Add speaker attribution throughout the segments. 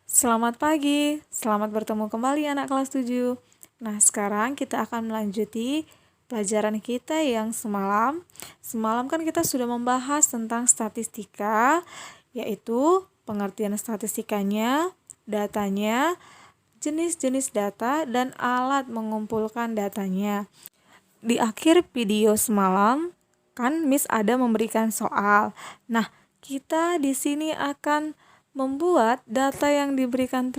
Speaker 1: Selamat pagi, selamat bertemu kembali anak kelas 7. Nah, sekarang kita akan melanjuti pelajaran kita yang semalam. Semalam kan kita sudah membahas tentang statistika, yaitu pengertian statistikanya, datanya, jenis-jenis data, dan alat mengumpulkan datanya. Di akhir video semalam, kan Miss ada memberikan soal. Nah, kita di sini akan membuat data yang diberikan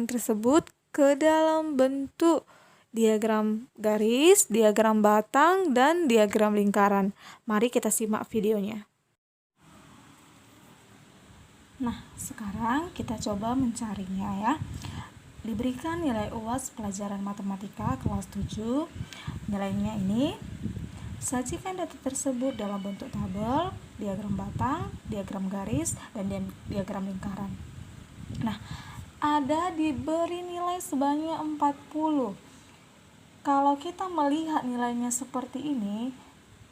Speaker 1: tersebut ke dalam bentuk diagram garis, diagram batang, dan diagram lingkaran. Mari kita simak videonya. Nah, sekarang kita coba mencarinya ya. Diberikan nilai UAS pelajaran matematika kelas 7. Nilainya ini. Sajikan data tersebut dalam bentuk tabel, diagram batang, diagram garis, dan diagram lingkaran. Nah, ada diberi nilai sebanyak 40. Kalau kita melihat nilainya seperti ini,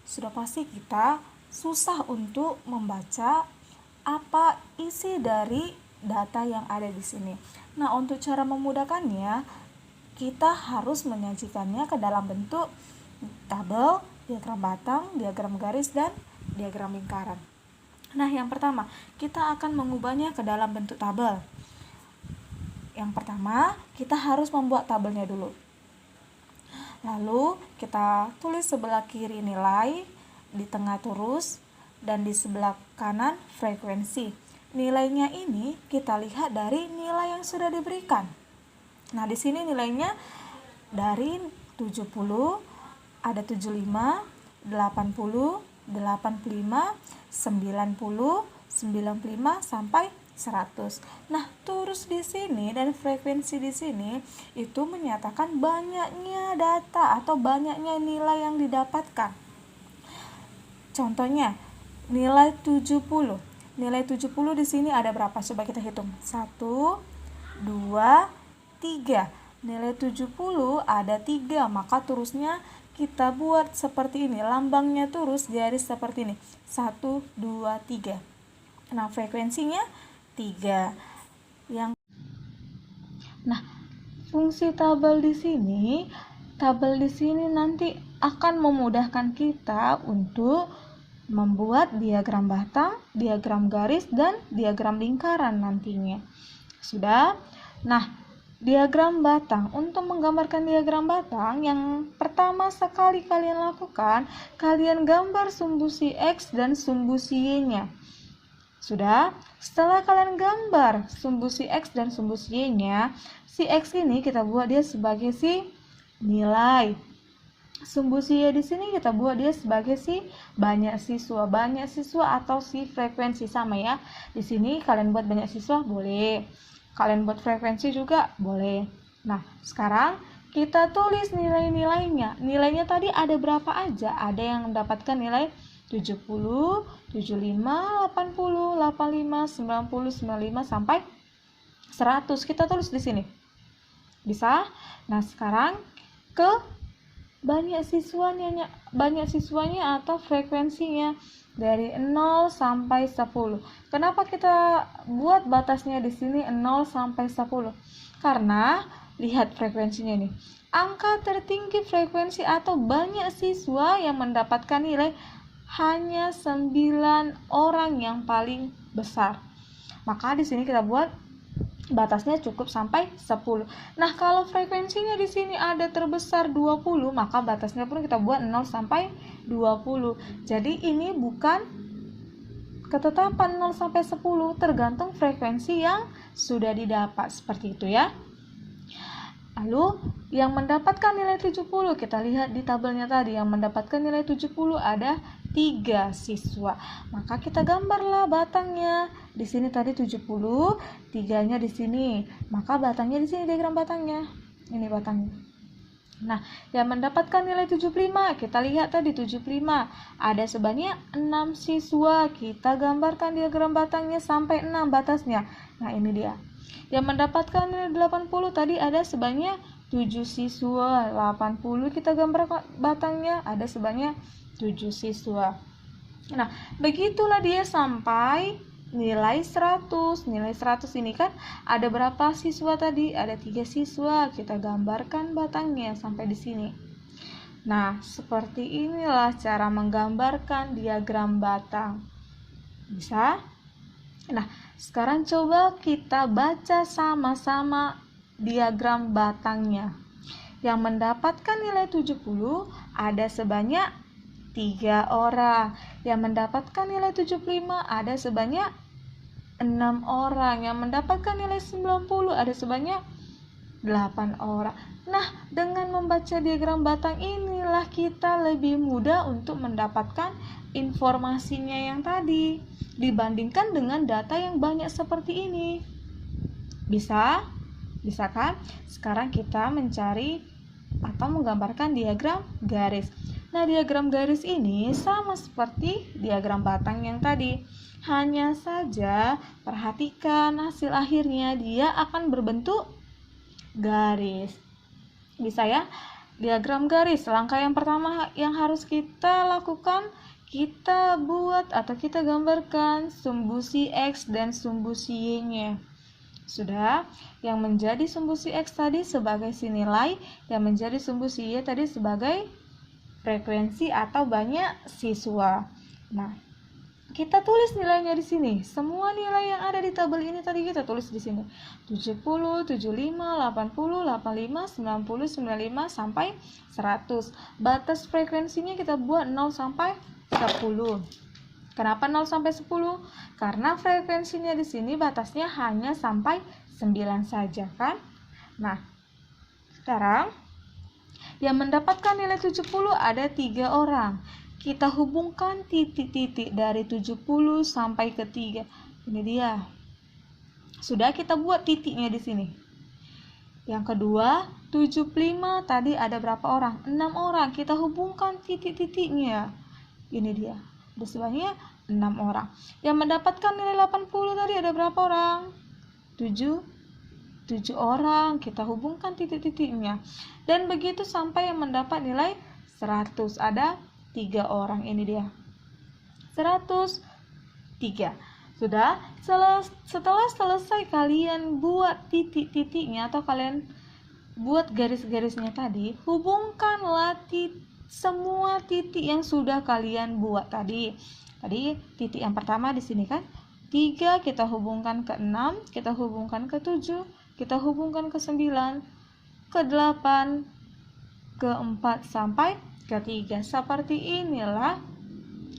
Speaker 1: sudah pasti kita susah untuk membaca apa isi dari data yang ada di sini. Nah, untuk cara memudahkannya, kita harus menyajikannya ke dalam bentuk tabel, diagram batang, diagram garis, dan diagram lingkaran. Nah, yang pertama, kita akan mengubahnya ke dalam bentuk tabel. Yang pertama, kita harus membuat tabelnya dulu. Lalu, kita tulis sebelah kiri nilai, di tengah turus, dan di sebelah kanan frekuensi. Nilainya ini kita lihat dari nilai yang sudah diberikan. Nah, di sini nilainya dari 70, ada 75, 80, 85, 90, 95 sampai 100. Nah, turus di sini dan frekuensi di sini itu menyatakan banyaknya data atau banyaknya nilai yang didapatkan. Contohnya, nilai 70. Nilai 70 di sini ada berapa? Coba kita hitung. 1, 2, 3. Nilai 70 ada 3, maka turusnya kita buat seperti ini. Lambangnya turus garis seperti ini. 1, 2, 3. Nah, frekuensinya 3. Nah, fungsi tabel di sini nanti akan memudahkan kita untuk membuat diagram batang, diagram garis, dan diagram lingkaran nantinya. Sudah? Nah, diagram batang. Untuk menggambarkan diagram batang, yang pertama sekali kalian lakukan, kalian gambar sumbu si X dan sumbu si Y-nya. Sudah? Setelah kalian gambar sumbu si X dan sumbu si Y-nya, si X ini kita buat dia sebagai si nilai. Sumbu si Y di sini kita buat dia sebagai si banyak siswa atau si frekuensi, sama ya. Di sini kalian buat banyak siswa boleh. Kalian buat frekuensi juga boleh. Nah, sekarang kita tulis nilai-nilainya. Nilainya tadi ada berapa aja? Ada yang mendapatkan nilai 70, 75, 80, 85, 90, 95 sampai 100. Kita tulis di sini. Bisa? Nah, sekarang ke banyak siswanya atau frekuensinya dari 0 sampai 10. Kenapa kita buat batasnya di sini 0 sampai 10? Karena lihat frekuensinya nih. Angka tertinggi frekuensi atau banyak siswa yang mendapatkan nilai hanya 9 orang yang paling besar. Maka di sini kita buat batasnya cukup sampai 10. Nah, kalau frekuensinya di sini ada terbesar 20, maka batasnya pun kita buat 0 sampai 20. Jadi ini bukan ketetapan 0 sampai 10, tergantung frekuensi yang sudah didapat, seperti itu ya. Lalu, yang mendapatkan nilai 70, kita lihat di tabelnya tadi, yang mendapatkan nilai 70 ada 3 siswa. Maka kita gambarlah batangnya. Di sini tadi 70, 3-nya di sini. Maka batangnya di sini diagram batangnya. Ini batangnya. Nah, yang mendapatkan nilai 75, kita lihat tadi 75. Ada sebanyak 6 siswa. Kita gambarkan diagram batangnya sampai 6 batasnya. Nah, ini dia. Yang mendapatkan nilai 80 tadi ada sebanyak 7 siswa. 80 kita gambar batangnya ada sebanyak 7 siswa. Nah, begitulah dia sampai nilai 100. Nilai 100 ini kan ada berapa siswa tadi? Ada 3 siswa. Kita gambarkan batangnya sampai di sini. Nah, seperti inilah cara menggambarkan diagram batang. Bisa? Nah, sekarang coba kita baca sama-sama diagram batangnya. Yang mendapatkan nilai 70 ada sebanyak 3 orang. Yang mendapatkan nilai 75 ada sebanyak 6 orang. Yang mendapatkan nilai 90 ada sebanyak 8 orang. Nah, dengan membaca diagram batang inilah kita lebih mudah untuk mendapatkan informasinya yang tadi dibandingkan dengan data yang banyak seperti ini. Bisa? Bisa kan? Sekarang kita mencari atau menggambarkan diagram garis. Nah, diagram garis ini sama seperti diagram batang yang tadi. Hanya saja perhatikan hasil akhirnya dia akan berbentuk garis. Bisa ya? Diagram garis. Langkah yang pertama yang harus kita lakukan, kita buat atau kita gambarkan sumbu si X dan sumbu si Y-nya. Sudah, yang menjadi sumbu si X tadi sebagai si nilai, yang menjadi sumbu si Y tadi sebagai frekuensi atau banyak siswa. Nah, kita tulis nilainya di sini. Semua nilai yang ada di tabel ini tadi kita tulis di sini. 70, 75, 80, 85, 90, 95 sampai 100. Batas frekuensinya kita buat 0 sampai 10. Kenapa 0 sampai 10? Karena frekuensinya di sini batasnya hanya sampai 9 saja, kan? Nah, sekarang yang mendapatkan nilai 70 ada 3 orang. Kita hubungkan titik-titik dari 70 sampai ke 3. Ini dia. Sudah, kita buat titiknya di sini. Yang kedua, 75 tadi ada berapa orang? 6 orang. Kita hubungkan titik-titiknya. Ini dia. Ada sebanyak 6 orang. Yang mendapatkan nilai 80 tadi ada berapa orang? 7 orang. Kita hubungkan titik-titiknya. Dan begitu sampai yang mendapat nilai 100. Ada 3 orang. Ini dia. 103. Sudah? Setelah selesai kalian buat titik-titiknya atau kalian buat garis-garisnya tadi, hubungkanlah semua titik yang sudah kalian buat tadi. Tadi titik yang pertama di sini kan 3, kita hubungkan ke 6, kita hubungkan ke 7, kita hubungkan ke 9, ke 8, ke 4 sampai ke 3. Seperti inilah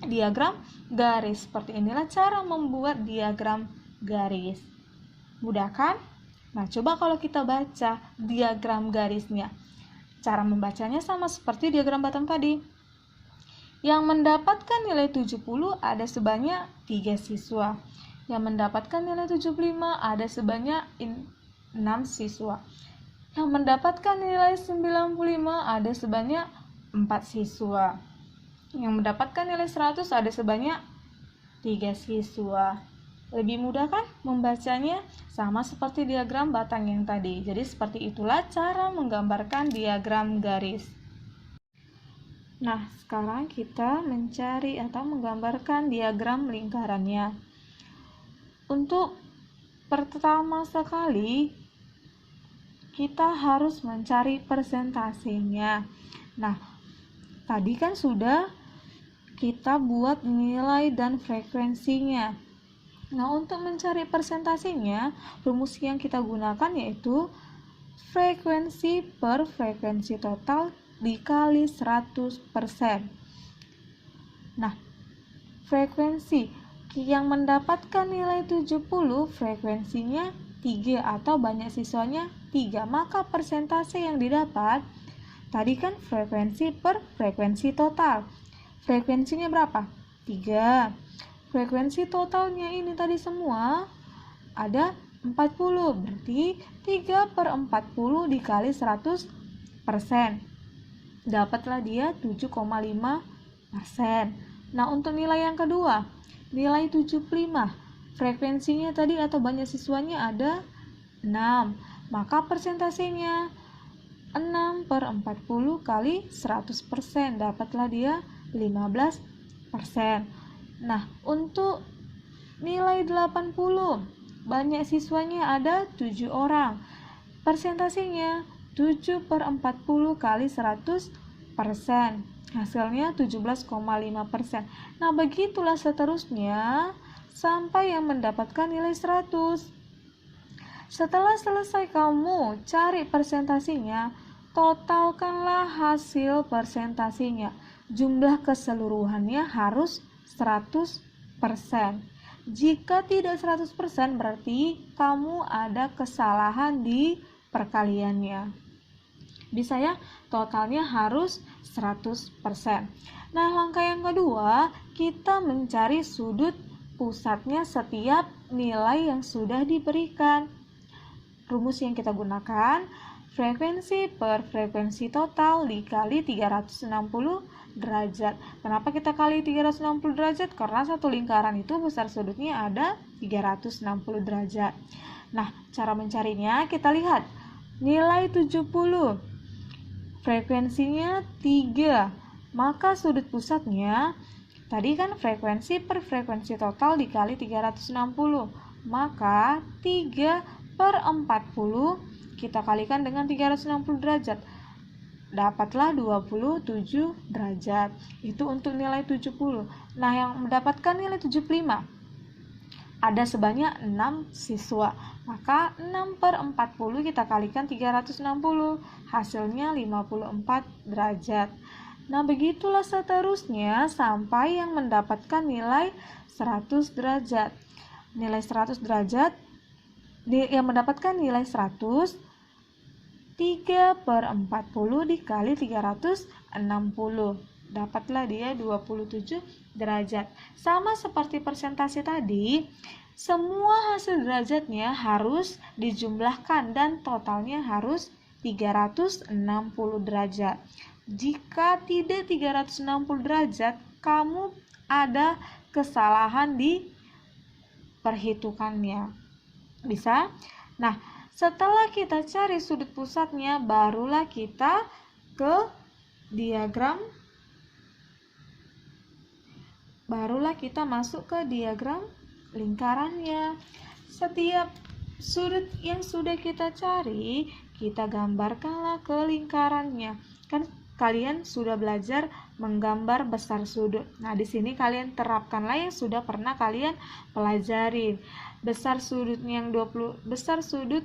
Speaker 1: diagram garis. Seperti inilah cara membuat diagram garis. Mudah kan? Nah, coba kalau kita baca diagram garisnya. Cara membacanya sama seperti diagram batang tadi. Yang mendapatkan nilai 70 ada sebanyak 3 siswa. Yang mendapatkan nilai 75 ada sebanyak 6 siswa. Yang mendapatkan nilai 95 ada sebanyak 4 siswa. Yang mendapatkan nilai 100 ada sebanyak 3 siswa. Lebih mudah kan membacanya? Sama seperti diagram batang yang tadi. Jadi seperti itulah cara menggambarkan diagram garis. Nah, sekarang kita mencari atau menggambarkan diagram lingkarannya. Untuk pertama sekali, kita harus mencari persentasenya. Nah, tadi kan sudah kita buat nilai dan frekuensinya. Nah, untuk mencari persentasenya, rumus yang kita gunakan yaitu frekuensi per frekuensi total dikali 100%. Nah, frekuensi yang mendapatkan nilai 70 frekuensinya 3 atau banyak siswanya 3. Maka persentase yang didapat tadi kan frekuensi per frekuensi total. Frekuensinya berapa? 3. Frekuensi totalnya ini tadi semua ada 40. Berarti 3/40 dikali 100%. Dapatlah dia 7,5%. Nah, untuk nilai yang kedua, nilai 75. Frekuensinya tadi atau banyak siswanya ada 6. Maka persentasenya 6/40 kali 100%. Dapatlah dia 15%. Nah, untuk nilai 80. Banyak siswanya ada 7 orang. Persentasenya 7/40 kali 100%. Hasilnya 17,5%. Nah, begitulah seterusnya sampai yang mendapatkan nilai 100. Setelah selesai kamu cari persentasinya, totalkanlah hasil persentasinya. Jumlah keseluruhannya harus 100%. Jika tidak 100% berarti kamu ada kesalahan di perkaliannya. Bisa ya, totalnya harus 100%. Nah, langkah yang kedua, kita mencari sudut pusatnya setiap nilai yang sudah diberikan. Rumus yang kita gunakan, frekuensi per frekuensi total dikali 360 derajat. Kenapa kita kali 360 derajat? Karena satu lingkaran itu besar sudutnya ada 360 derajat. Nah, cara mencarinya kita lihat. Nilai 70, frekuensinya 3, maka sudut pusatnya, tadi kan frekuensi per frekuensi total dikali 360, maka 3/40 kita kalikan dengan 360 derajat, dapatlah 27 derajat. Itu untuk nilai 70. Nah, yang mendapatkan nilai 75 ada sebanyak 6 siswa, maka 6/40 kita kalikan 360, hasilnya 54 derajat. Nah, begitulah seterusnya sampai yang mendapatkan nilai 100 derajat. Nilai 100 derajat yang mendapatkan nilai 100, 3/40 dikali 360, dapatlah dia 27 derajat. Sama seperti persentase tadi, semua hasil derajatnya harus dijumlahkan dan totalnya harus 360 derajat. Jika tidak 360 derajat, kamu ada kesalahan di perhitungannya. Bisa? Nah, setelah kita cari sudut pusatnya, barulah kita ke diagram, barulah kita masuk ke diagram lingkarannya. Setiap sudut yang sudah kita cari, kita gambarkanlah ke lingkarannya. Kan kalian sudah belajar menggambar besar sudut. Nah, di sini kalian terapkanlah yang sudah pernah kalian pelajari. Besar sudutnya yang 20, besar sudut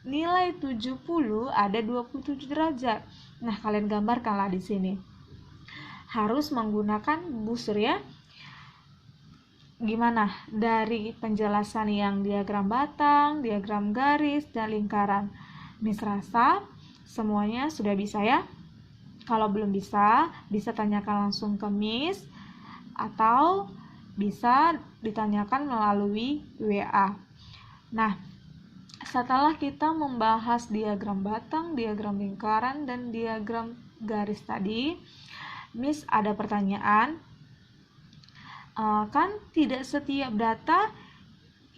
Speaker 1: nilai 70 ada 27 derajat. Nah, kalian gambarkanlah di sini. Harus menggunakan busur ya. Gimana? Dari penjelasan yang diagram batang, diagram garis, dan lingkaran. Miss rasa semuanya sudah bisa ya? Kalau belum bisa, bisa tanyakan langsung ke Miss atau bisa ditanyakan melalui WA. Nah, setelah kita membahas diagram batang, diagram lingkaran, dan diagram garis tadi, Miss ada pertanyaan. Kan tidak setiap data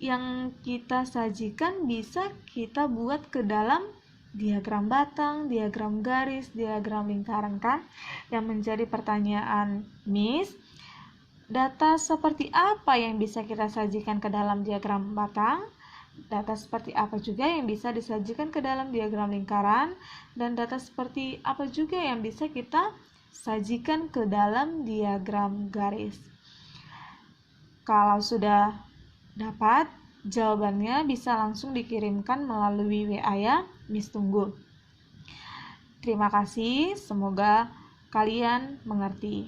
Speaker 1: yang kita sajikan bisa kita buat ke dalam diagram batang, diagram garis, diagram lingkaran kan? Yang menjadi pertanyaan Miss, data seperti apa yang bisa kita sajikan ke dalam diagram batang? Data seperti apa juga yang bisa disajikan ke dalam diagram lingkaran? Dan data seperti apa juga yang bisa kita sajikan ke dalam diagram garis? Kalau sudah dapat jawabannya, bisa langsung dikirimkan melalui WA ya. Miss tunggu. Terima kasih, semoga kalian mengerti.